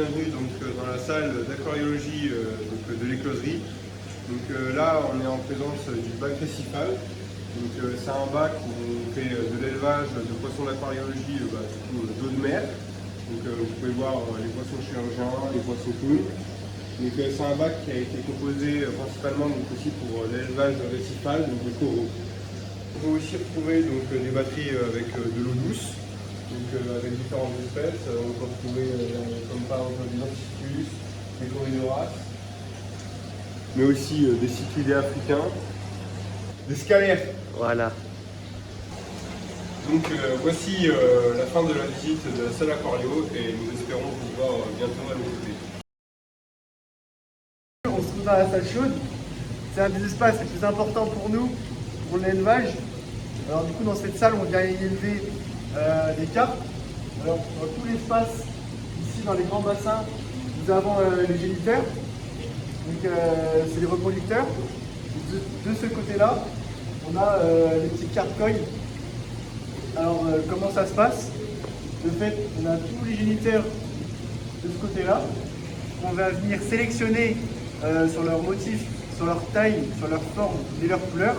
bienvenue dans la salle d'aquariologie de l'écloserie. Là, on est en présence du bac récifal. C'est un bac où on fait de l'élevage de poissons d'aquariologie d'eau de mer. Vous pouvez voir les poissons chirurgiens, les poissons clowns. C'est un bac qui a été composé principalement aussi pour l'élevage récifal, de coraux. On peut aussi retrouver des batteries avec de l'eau douce, avec différentes espèces. On peut retrouver comme par exemple des anticyclus, des corydoras, mais aussi des cyclidés africains, des scalaires. Voilà. Voici la fin de la visite de la salle aquario et nous espérons vous voir bientôt à nos côtés. On se trouve dans la salle chaude. C'est un des espaces les plus importants pour nous, pour l'élevage. Alors du coup, dans cette salle, on vient y élever des carpes. Alors dans tout l'espace, ici dans les grands bassins, nous avons les géniteurs. C'est les reproducteurs. De ce côté-là, on a les petits carpes koi. Alors comment ça se passe? De fait, on a tous les géniteurs de ce côté-là. On va venir sélectionner sur leur motif, sur leur taille, sur leur forme et leur couleur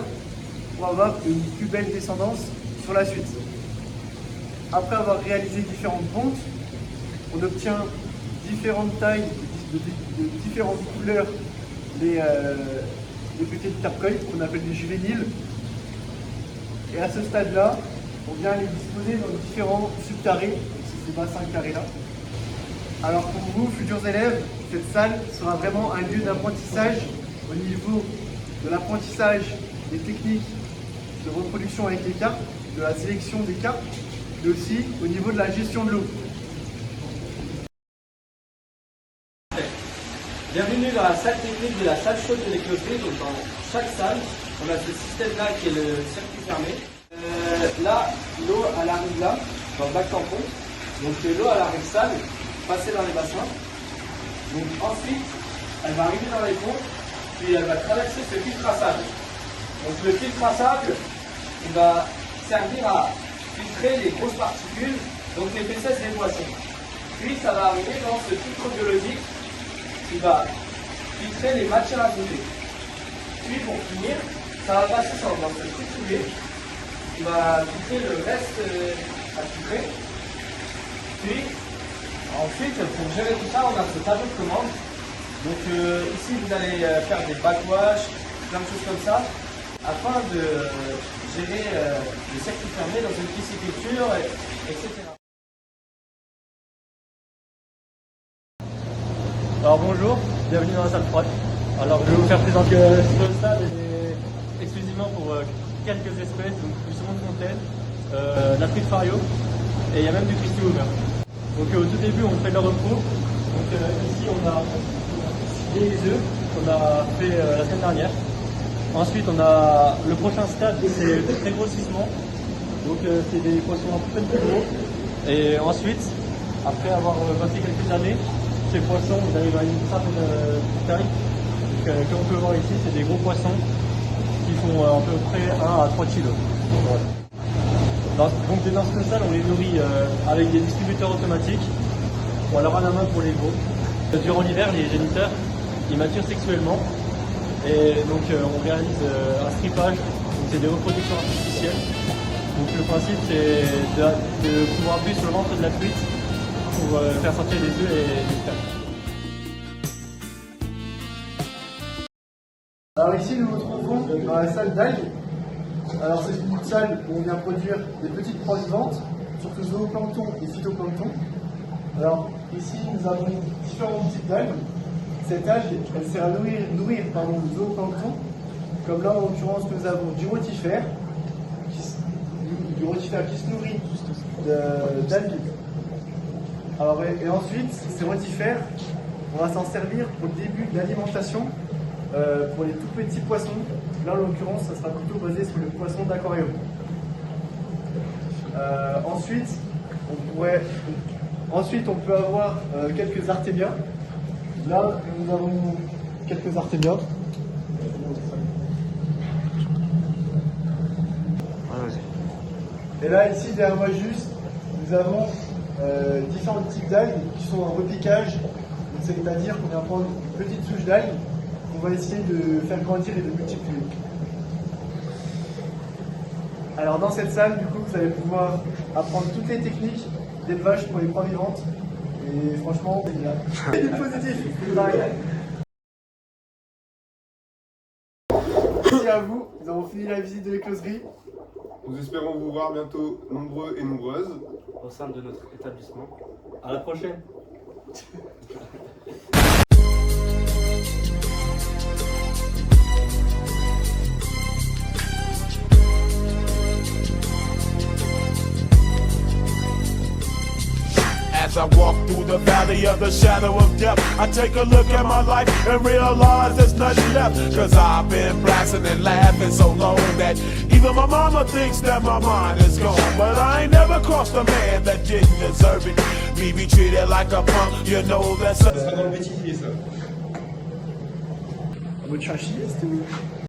pour avoir une plus belle descendance sur la suite. Après avoir réalisé différentes pontes, on obtient différentes tailles, de différentes couleurs des petites carpes koi qu'on appelle des juvéniles. Et à ce stade-là, on vient les disposer dans différents subcarrés, ces bassins carrés-là. Alors pour vous, futurs élèves, cette salle sera vraiment un lieu d'apprentissage au niveau de l'apprentissage des techniques de reproduction avec les carpes, de la sélection des carpes, mais aussi au niveau de la gestion de l'eau. Bienvenue dans la salle technique de la salle chaude de l'écloserie. Donc dans chaque salle, on a ce système-là qui est le circuit fermé. Là, l'eau elle arrive là, dans le bac tampon. Donc l'eau elle arrive sale, passer dans les bassins. Donc ensuite, elle va arriver dans les pompes, puis elle va traverser ce filtre à sable. Donc le filtre à sable, il va servir à filtrer les grosses particules, donc les fesses des poissons. Puis ça va arriver dans ce filtre biologique qui va filtrer les matières ajoutées. Puis pour finir, ça va passer dans ce filtre qui va filtrer le reste à filtrer. Puis ensuite, pour gérer tout ça, on a ce tableau de commande. Donc ici, vous allez faire des backwash, plein de choses comme ça, afin de gérer le circuit fermé dans une pisciculture, etc. Alors bonjour, bienvenue dans la salle froide. Alors je vais vous faire présenter cette salle est exclusivement pour quelques espèces, donc du saumon de fontaine, la truite fario, et il y a même du cristi homer. Donc au tout début on fait le repos. Donc ici on a les œufs qu'on a fait la semaine dernière. Ensuite on a le prochain stade, c'est le dégrossissement. Donc c'est des poissons un peu plus gros. Et ensuite, après avoir passé quelques années, ces poissons ils arrivent à une certaine taille. Donc, comme on peut voir ici, c'est des gros poissons qui font à peu près 1 à 3 kg. Voilà. Donc dans cette salle, on les nourrit avec des distributeurs automatiques. On leur a la main pour les gros. Durant l'hiver, les géniteurs, ils maturent sexuellement. Et donc on réalise un strippage, donc c'est des reproductions artificielles. Donc le principe c'est de pouvoir appuyer sur le ventre de la truite pour faire sortir les œufs et les spermes. Alors ici, nous nous trouvons dans la salle d'algues. Alors c'est une salle où on vient produire des petites proies vivantes, surtout zooplancton et phytoplancton. Alors ici, nous avons différents types d'algues. Cette algue, elle sert à nourrir le zooplancton. Comme là, en l'occurrence, nous avons du rotifère qui se nourrit d'algues. Alors, et ensuite, ces rotifères, on va s'en servir pour le début de l'alimentation pour les tout petits poissons. Là, en l'occurrence, ça sera plutôt basé sur le poisson d'aquarium. Ensuite, on peut avoir quelques artémias. Là, nous avons quelques artémias. Et là, ici, derrière moi juste, nous avons différents types d'algues qui sont en repiquage Donc, c'est-à-dire qu'on vient prendre une petite souche d'algue qu'on va essayer de faire grandir et de multiplier. Alors dans cette salle, du coup, vous allez pouvoir apprendre toutes les techniques d'élevage pour les proies vivantes. Et franchement, c'est génial. C'est du positif. Merci à vous. Nous avons fini la visite de l'écloserie. Nous espérons vous voir bientôt nombreux et nombreuses. Au sein de notre établissement. À la prochaine. As I walk through the valley of the shadow of death, I take a look at my life and realize there's nothing left. Cause I've been blasting and laughing so long that even my mama thinks that my mind is gone. But I ain't never crossed a man that didn't deserve it. Me be treated like a punk, you know that's a... Ça sera dans le métier, ça. En mode chachiste ou